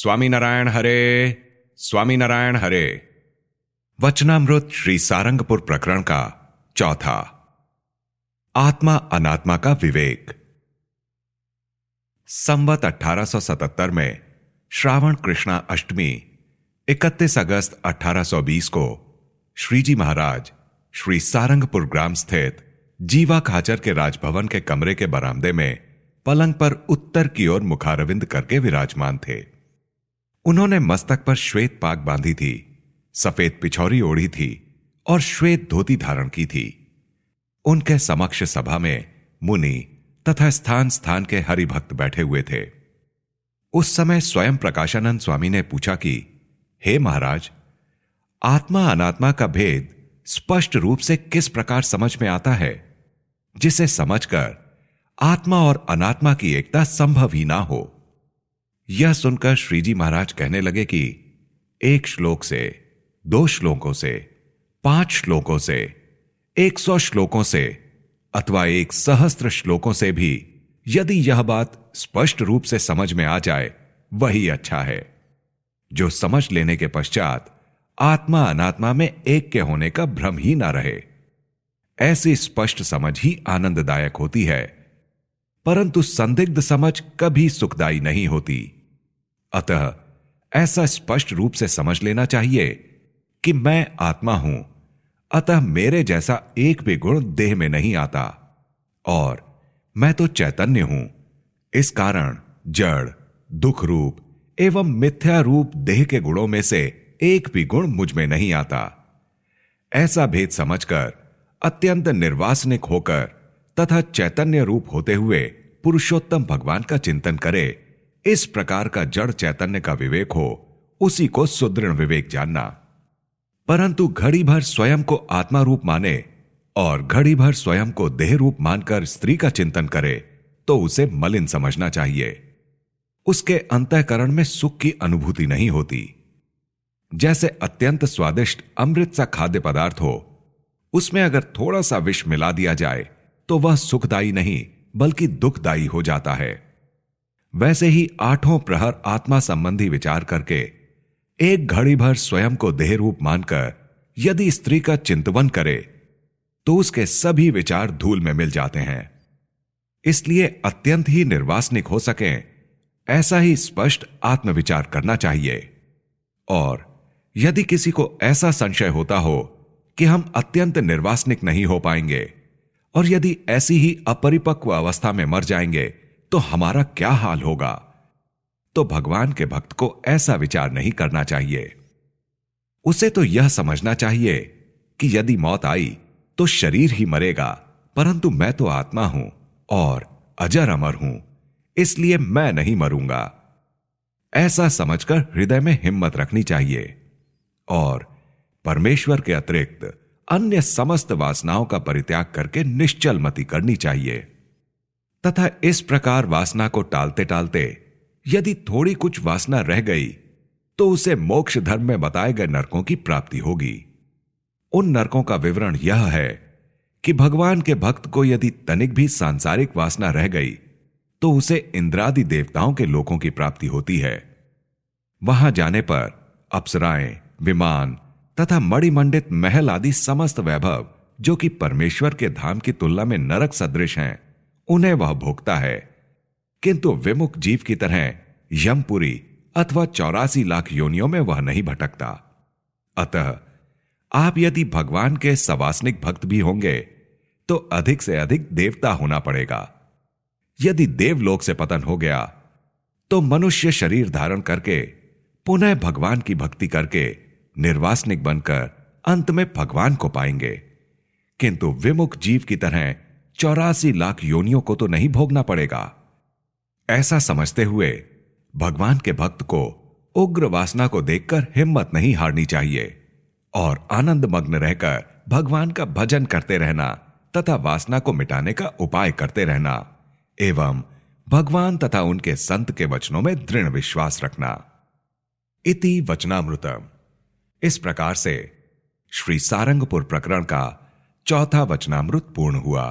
स्वामीनारायण हरे, स्वामीनारायण हरे। वचनामृत श्री सारंगपुर प्रकरण का चौथा, आत्मा अनात्मा का विवेक। संवत 1877 में श्रावण कृष्णा अष्टमी 31 अगस्त 1820 को श्रीजी महाराज श्री सारंगपुर ग्राम स्थित जीवा खाचर के राजभवन के कमरे के बरामदे में पलंग पर उत्तर की ओर मुखारविंद करके विराजमान थे। उन्होंने मस्तक पर श्वेत पाग बांधी थी, सफेद पिछौरी ओढ़ी थी और श्वेत धोती धारण की थी। उनके समक्ष सभा में मुनि तथा स्थान स्थान के हरिभक्त बैठे हुए थे। उस समय स्वयं प्रकाशानंद स्वामी ने पूछा कि हे महाराज, आत्मा अनात्मा का भेद स्पष्ट रूप से किस प्रकार समझ में आता है, जिसे समझकर आत्मा और अनात्मा की एकता संभव ही ना हो। यह सुनकर श्रीजी महाराज कहने लगे कि 1 श्लोक से, 2 श्लोकों से, 5 श्लोकों से, 100 श्लोकों से अथवा 1,000 श्लोकों से भी यदि यह बात स्पष्ट रूप से समझ में आ जाए वही अच्छा है, जो समझ लेने के पश्चात आत्मा अनात्मा में एक के होने का भ्रम ही ना रहे। ऐसी स्पष्ट समझ ही आनंददायक होती है, परंतु संदिग्ध समझ कभी सुखदायी नहीं होती। अतः ऐसा स्पष्ट रूप से समझ लेना चाहिए कि मैं आत्मा हूं, अतः मेरे जैसा एक भी गुण देह में नहीं आता, और मैं तो चैतन्य हूं। इस कारण जड़, दुख रूप एवं मिथ्या रूप देह के गुणों में से एक भी गुण मुझ में नहीं आता। ऐसा भेद समझकर अत्यंत निर्वासनिक होकर तथा चैतन्य रूप होते हुए पुरुषोत्तम भगवान का चिंतन करे, इस प्रकार का जड़ चैतन्य का विवेक हो, उसी को सुदृढ़ विवेक जानना। परंतु घड़ी भर स्वयं को आत्मा रूप माने और घड़ी भर स्वयं को देह रूप मानकर स्त्री का चिंतन करे तो उसे मलिन समझना चाहिए। उसके अंतःकरण में सुख की अनुभूति नहीं होती। जैसे अत्यंत स्वादिष्ट अमृत सा खाद्य पदार्थ हो, उसमें अगर थोड़ा सा विष मिला दिया जाए तो वह सुखदायी नहीं बल्कि दुखदायी हो जाता है। वैसे ही 8 प्रहर आत्मा संबंधी विचार करके एक घड़ी भर स्वयं को देह रूप मानकर यदि स्त्री का चिंतवन करे तो उसके सभी विचार धूल में मिल जाते हैं। इसलिए अत्यंत ही निर्वासनिक हो सके ऐसा ही स्पष्ट आत्मविचार करना चाहिए। और यदि किसी को ऐसा संशय होता हो कि हम अत्यंत निर्वासनिक नहीं हो पाएंगे और यदि ऐसी ही अपरिपक्व अवस्था में मर जाएंगे तो हमारा क्या हाल होगा, तो भगवान के भक्त को ऐसा विचार नहीं करना चाहिए। उसे तो यह समझना चाहिए कि यदि मौत आई तो शरीर ही मरेगा, परंतु मैं तो आत्मा हूं और अजर अमर हूं, इसलिए मैं नहीं मरूंगा। ऐसा समझकर हृदय में हिम्मत रखनी चाहिए और परमेश्वर के अतिरिक्त अन्य समस्त वासनाओं का परित्याग करके निश्चल मति करनी चाहिए। तथा इस प्रकार वासना को टालते टालते यदि थोड़ी कुछ वासना रह गई तो उसे मोक्ष धर्म में बताए गए नरकों की प्राप्ति होगी। उन नरकों का विवरण यह है कि भगवान के भक्त को यदि तनिक भी सांसारिक वासना रह गई तो उसे इंद्रादि देवताओं के लोकों की प्राप्ति होती है। वहां जाने पर अप्सराएं, विमान तथा मणिमंडित महल आदि समस्त वैभव जो कि परमेश्वर के धाम की तुलना में नरक सदृश हैं, उन्हें वह भोगता है। किंतु विमुख जीव की तरह यमपुरी अथवा 84 लाख योनियों में वह नहीं भटकता। अतः आप यदि भगवान के सवासनिक भक्त भी होंगे तो अधिक से अधिक देवता होना पड़ेगा। यदि देवलोक से पतन हो गया तो मनुष्य शरीर धारण करके पुनः भगवान की भक्ति करके निर्वासनिक बनकर अंत में भगवान को पाएंगे। किंतु विमुख जीव की तरह 84 लाख योनियों को तो नहीं भोगना पड़ेगा। ऐसा समझते हुए भगवान के भक्त को उग्र वासना को देखकर हिम्मत नहीं हारनी चाहिए और आनंद मग्न रहकर भगवान का भजन करते रहना तथा वासना को मिटाने का उपाय करते रहना एवं भगवान तथा उनके संत के वचनों में दृढ़ विश्वास रखना। इति वचनामृतम। इस प्रकार से श्री सारंगपुर प्रकरण का चौथा वचनामृत पूर्ण हुआ।